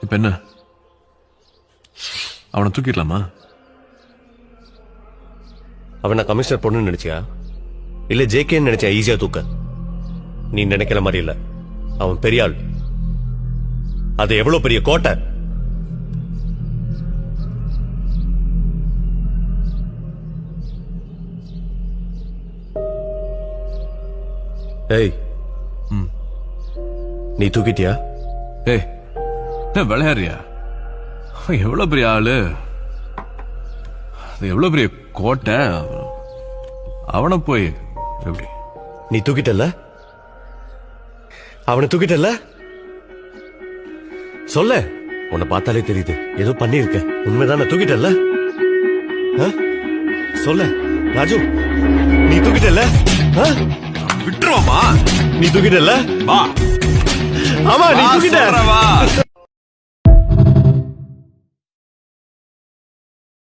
இப்ப என்ன, அவனை தூக்கிடலாமா? அவன் நான் கமிஷனர் பொண்ணுன்னு நினைச்சியா? இல்ல ஜேகேன்னு நினைச்சா ஈஸியா தூக்க? நீ நினைக்கிற மாதிரி இல்ல, அவன் பெரிய ஆள். அது எவ்வளவு பெரிய கோட்டை. ஏய், நீ தூக்கிட்டியா? ஏய், என்ன விளையாடுறியா? அவன் எவ்வளவு பெரிய ஆளு, அது எவ்வளவு பெரிய கோட்டை. அவனை போய் எப்படி? நீ தூக்கிட்டல்ல? அவனை தூக்கிட்டல்ல? சொல்ல, உன்னை பார்த்தாலே தெரியுது ஏதோ பண்ணிருக்க. உண்மைதான? தூக்கிட்டல்ல? சொல்ல ராஜு, நீ தூக்கிட்டல்ல? விட்டுருவாமா? நீ தூக்கிட்டல்ல? வா. ஆமா, நீ தூக்கிட்ட.